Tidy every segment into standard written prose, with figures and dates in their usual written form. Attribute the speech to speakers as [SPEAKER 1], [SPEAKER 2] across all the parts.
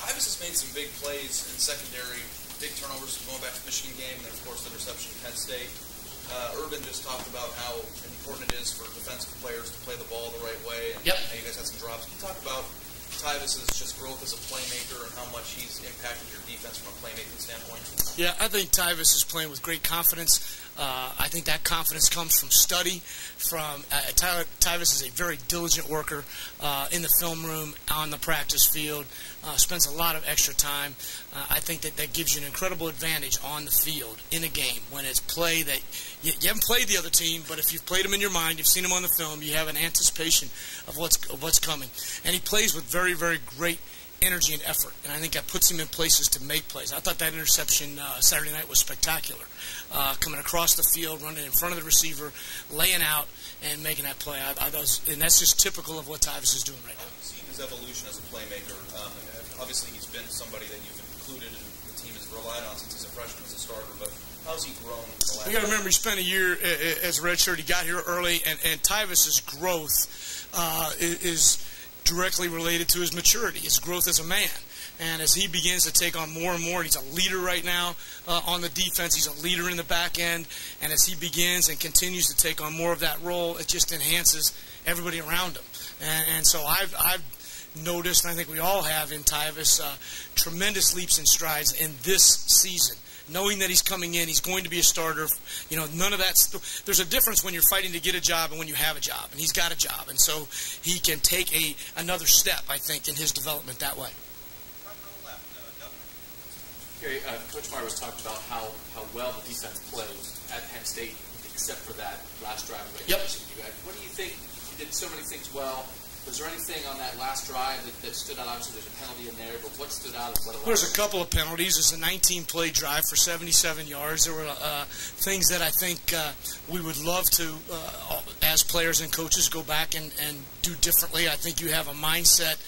[SPEAKER 1] Tyvus has made some big plays in secondary, big turnovers going back to the Michigan game, and then, of course, the interception at Penn State. Urban just talked about how important it is for defensive players to play the ball the right way, and how you guys had some drops. Can you talk about Tyvus's just growth as a playmaker and how much he's impacted your defense from a playmaking standpoint?
[SPEAKER 2] Yeah, I think Tyvus is playing with great confidence. I think that confidence comes from study. Tyvus is a very diligent worker in the film room, on the practice field, spends a lot of extra time. I think that gives you an incredible advantage on the field in a game when it's play that you haven't played the other team, but if you've played them in your mind, you've seen them on the film, you have an anticipation of what's coming. And he plays with very, very great energy and effort, and I think that puts him in places to make plays. I thought that interception Saturday night was spectacular. Coming across the field, running in front of the receiver, laying out, and making that play. And that's just typical of what Tyvus is doing right now.
[SPEAKER 1] How have you seen his evolution as a playmaker? Obviously, he's been somebody that you've included and the team has relied on since he's a freshman as a starter, but how's he grown?
[SPEAKER 2] You got to remember, he spent a year as a redshirt. He got here early, and Tyvus's growth is directly related to his maturity, his growth as a man. And as he begins to take on more and more, he's a leader right now on the defense. He's a leader in the back end. And as he begins and continues to take on more of that role, it just enhances everybody around him. And so I've noticed, and I think we all have in Tyvus, tremendous leaps and strides in this season. Knowing that he's coming in, he's going to be a starter. You know, none of that's. There's a difference when you're fighting to get a job and when you have a job, and he's got a job, and so he can take another step, I think, in his development that way.
[SPEAKER 3] Kerry, Coach Meyer was talking about how well the defense plays at Penn State, except for that last drive of regulation. What do you think? You did so many things well. Was there anything on that last drive that stood out? Obviously, there's a penalty in there, but what stood out?
[SPEAKER 2] There's a couple of penalties. It's a 19-play drive for 77 yards. There were things that I think we would love to, as players and coaches, go back and do differently. I think you have a mindset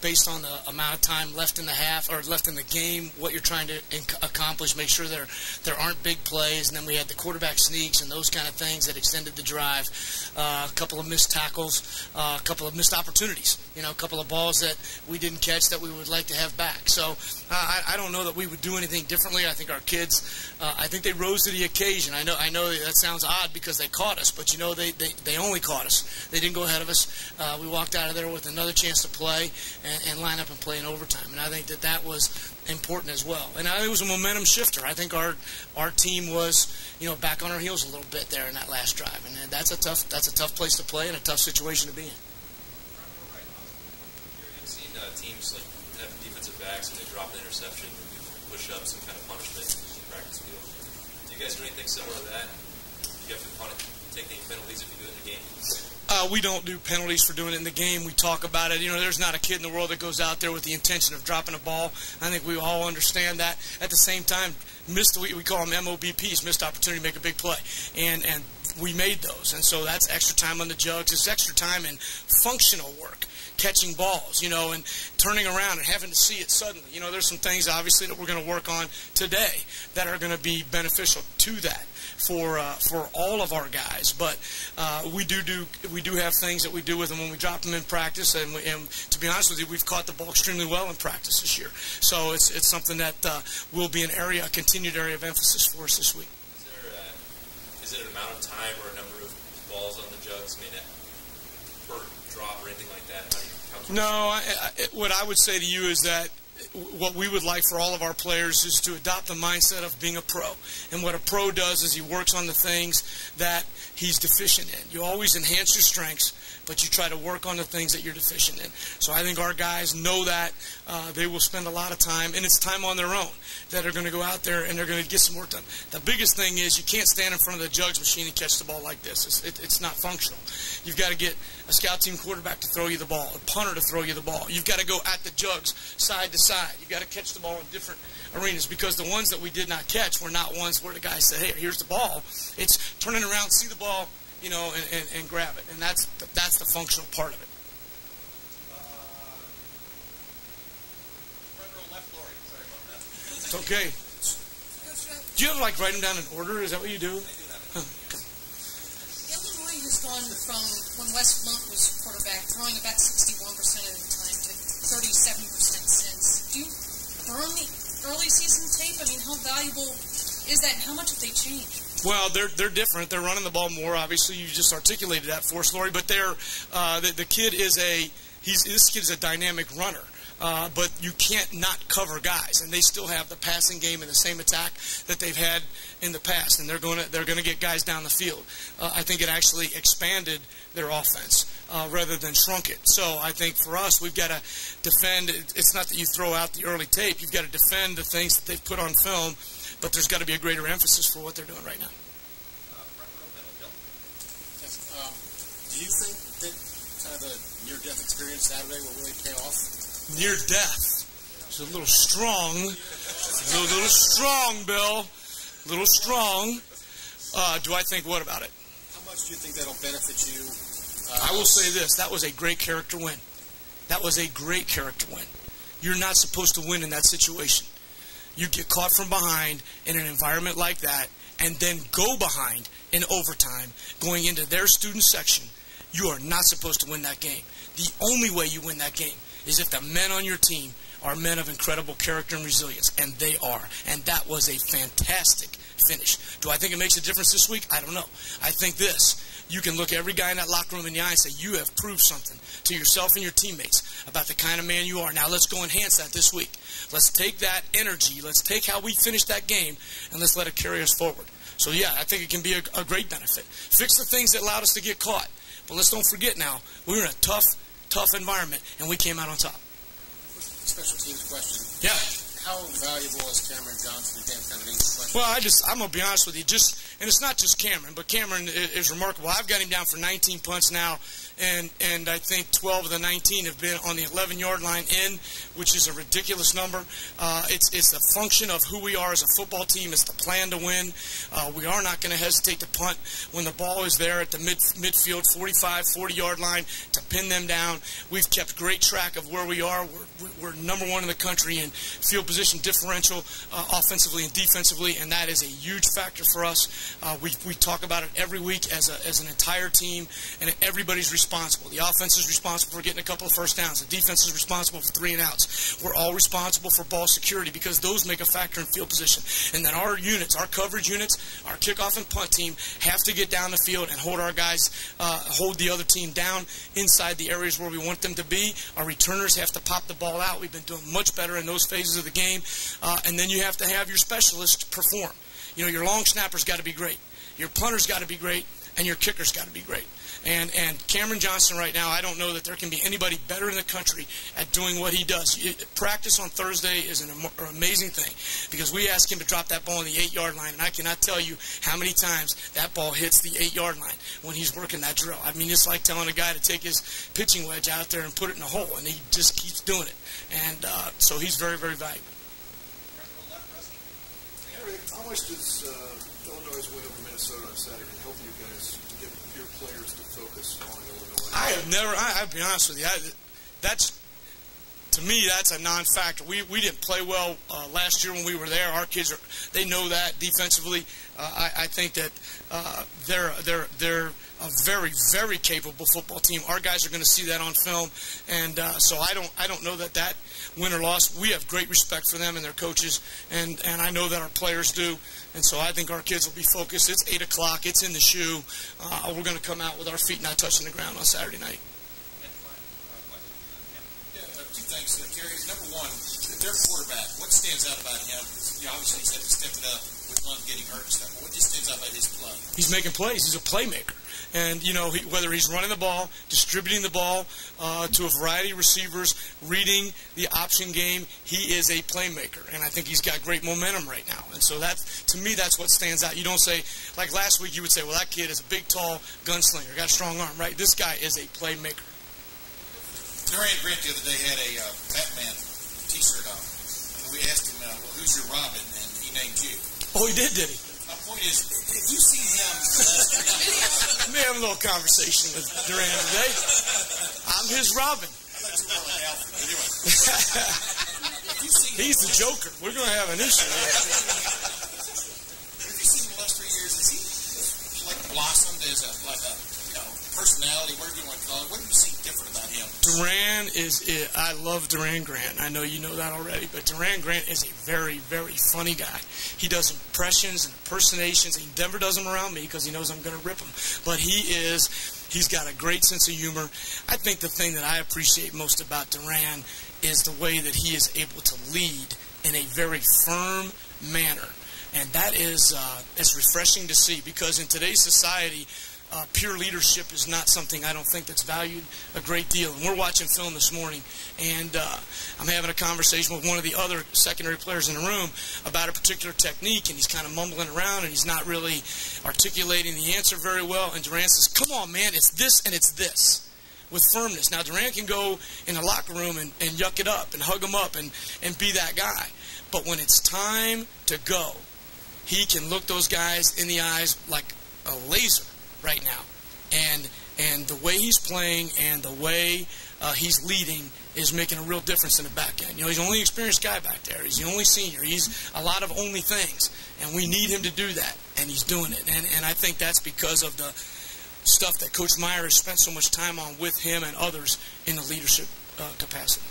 [SPEAKER 2] based on the amount of time left in the half or left in the game, what you're trying to accomplish, make sure there aren't big plays. And then we had the quarterback sneaks and those kind of things that extended the drive. A couple of missed tackles, a couple of missed opportunities. You know, a couple of balls that we didn't catch that we would like to have back. So I don't know that we would do anything differently. I think our kids, I think they rose to the occasion. I know that sounds odd because they caught us, but you know they only caught us. They didn't go ahead of us. We walked out of there with another chance to play and line up and play in overtime. And I think that was important as well. And it was a momentum shifter. I think our team was, back on our heels a little bit there in that last drive. And that's a tough place to play and a tough situation to be in.
[SPEAKER 4] You've seen teams like have defensive backs and they drop an interception and do push-ups and kind of punishment in the practice field. Do you guys do anything similar to that? Do you have to take any penalties if you do it in the game?
[SPEAKER 2] We don't do penalties for doing it in the game. We talk about it. There's not a kid in the world that goes out there with the intention of dropping a ball. I think we all understand that. At the same time, we call them MOBPs, missed opportunity to make a big play. And we made those. And so that's extra time on the jugs. It's extra time in functional work, catching balls, and turning around and having to see it suddenly. There's some things, obviously, that we're going to work on today that are going to be beneficial to that for all of our guys. But we do have things that we do with them when we drop them in practice. And to be honest with you, we've caught the ball extremely well in practice this year. So it's something that will be a continued area of emphasis for us this week.
[SPEAKER 4] Is there an amount of time or a number of balls on the jugs? Per drop or anything like that?
[SPEAKER 2] No, what I would say to you is that what we would like for all of our players is to adopt the mindset of being a pro. And what a pro does is he works on the things that he's deficient in. You always enhance your strengths, but you try to work on the things that you're deficient in. So I think our guys know that. They will spend a lot of time, and it's time on their own, that are going to go out there and they're going to get some work done. The biggest thing is you can't stand in front of the jugs machine and catch the ball like this. It's not functional. You've got to get a scout team quarterback to throw you the ball, a punter to throw you the ball. You've got to go at the jugs side to side. You've got to catch the ball in different arenas, because the ones that we did not catch were not ones where the guy said, hey, here's the ball. It's turning around, see the ball, and grab it. And that's the functional part of it. It's okay. Do you have write them down in order? Is that what you do?
[SPEAKER 5] Illinois has gone from when Wes Monk was quarterback, throwing about 61% of the time, to early season tape? I mean, how valuable is that, and how much have they changed?
[SPEAKER 2] Well, they're different. They're running the ball more. Obviously, you just articulated that for us, Lori. But the kid is this kid is a dynamic runner. But you can't not cover guys, and they still have the passing game and the same attack that they've had in the past, and they're going to get guys down the field. I think it actually expanded their offense rather than shrunk it. So I think for us, we've got to defend. It's not that you throw out the early tape. You've got to defend the things that they've put on film, but there's got to be a greater emphasis for what they're doing right now.
[SPEAKER 6] Do you think that kind of the near-death experience Saturday will really pay off?
[SPEAKER 2] Near death. It's a little strong. A little strong, Bill. A little strong. Do I think what about it?
[SPEAKER 6] How much do you think that'll benefit you?
[SPEAKER 2] I will say this. That was a great character win. That was a great character win. You're not supposed to win in that situation. You get caught from behind in an environment like that and then go behind in overtime going into their student section. You are not supposed to win that game. The only way you win that game is if the men on your team are men of incredible character and resilience, and they are. And that was a fantastic finish. Do I think it makes a difference this week? I don't know. I think this. You can look every guy in that locker room in the eye and say, you have proved something to yourself and your teammates about the kind of man you are. Now let's go enhance that this week. Let's take that energy, let's take how we finished that game, and let's let it carry us forward. So yeah, I think it can be a great benefit. Fix the things that allowed us to get caught. But let's don't forget now, we were in a tough environment, and we came out on top.
[SPEAKER 6] Special teams question.
[SPEAKER 2] Yeah.
[SPEAKER 6] How valuable is Cameron Johnson? Again, kind of an easy question.
[SPEAKER 2] Well, I'm going to be honest with you. And it's not just Cameron, but Cameron is remarkable. I've got him down for 19 punts now, and I think 12 of the 19 have been on the 11-yard line in, which is a ridiculous number. It's the function of who we are as a football team. It's the plan to win. We are not going to hesitate to punt when the ball is there at the midfield, 45, 40-yard line to pin them down. We've kept great track of where we are. We're number one in the country in field position differential offensively and defensively, and that is a huge factor for us. We talk about it every week as an entire team, and everybody's responsible. The offense is responsible for getting a couple of first downs. The defense is responsible for 3 and outs. We're all responsible for ball security because those make a factor in field position. And then our units, our coverage units, our kickoff and punt team have to get down the field and hold our guys, hold the other team down inside the areas where we want them to be. Our returners have to pop the ball out. We've been doing much better in those phases of the game. And then you have to have your specialists perform. You know, your long snapper's got to be great. Your punter's got to be great. And your kicker's got to be great. And Cameron Johnson right now, I don't know that there can be anybody better in the country at doing what he does. Practice on Thursday is an amazing thing because we ask him to drop that ball on the 8-yard line, and I cannot tell you how many times that ball hits the 8-yard line when he's working that drill. I mean, it's like telling a guy to take his pitching wedge out there and put it in a hole, and he just keeps doing it. And so he's very, very valuable.
[SPEAKER 7] How much does Illinois' win over Minnesota on Saturday help you guys to get your players to focus on Illinois?
[SPEAKER 2] I'll be honest with you, to me, that's a non-factor. We didn't play well last year when we were there. Our kids they know that defensively. I think that they're a very, very capable football team. Our guys are going to see that on film, and so I don't know that win or loss. We have great respect for them and their coaches, and I know that our players do. And so I think our kids will be focused. It's 8 o'clock. It's in the shoe. We're going to come out with our feet not touching the ground on Saturday night.
[SPEAKER 6] Two things, Kerry. Number one, their quarterback. What stands out about him? Obviously he's had to step it up with Lund getting hurt and stuff. But what just stands out about his play?
[SPEAKER 2] He's making plays. He's a playmaker. And, whether he's running the ball, distributing the ball to a variety of receivers, reading the option game, he is a playmaker. And I think he's got great momentum right now. And so to me, that's what stands out. You don't say, like last week, you would say, well, that kid is a big, tall gunslinger, got a strong arm, right? This guy is a playmaker.
[SPEAKER 6] Dorian Grant the other day had a Batman T-shirt on. And we asked him, well, who's your Robin? And he named you.
[SPEAKER 2] Oh, he did he?
[SPEAKER 6] My point is, if you see him...
[SPEAKER 2] We may have a little conversation with Duran today. I'm his Robin.
[SPEAKER 6] I thought you were like Alfred. Anyway.
[SPEAKER 2] He's the Joker. We're going to have an issue here.
[SPEAKER 6] If you see him the last 3 years, has he like blossomed as a personality, whatever you want to call it, what have you seen different about him?
[SPEAKER 2] Duran I love Duran Grant. I know you know that already, but Duran Grant is a very, very funny guy. He does impressions and impersonations. He never does them around me because he knows I'm going to rip him. But he's got a great sense of humor. I think the thing that I appreciate most about Duran is the way that he is able to lead in a very firm manner. And that is it's refreshing to see, because in today's society, pure leadership is not something I don't think that's valued a great deal. And we're watching film this morning, and I'm having a conversation with one of the other secondary players in the room about a particular technique, and he's kind of mumbling around, and he's not really articulating the answer very well. And Duran says, "Come on, man, it's this and it's this," with firmness. Now, Duran can go in the locker room and yuck it up and hug him up and be that guy. But when it's time to go, he can look those guys in the eyes like a laser right now. And the way he's playing and the way he's leading is making a real difference in the back end. You know, he's the only experienced guy back there. He's the only senior. He's a lot of only things. And we need him to do that. And he's doing it. And I think that's because of the stuff that Coach Meyer has spent so much time on with him and others in the leadership capacity.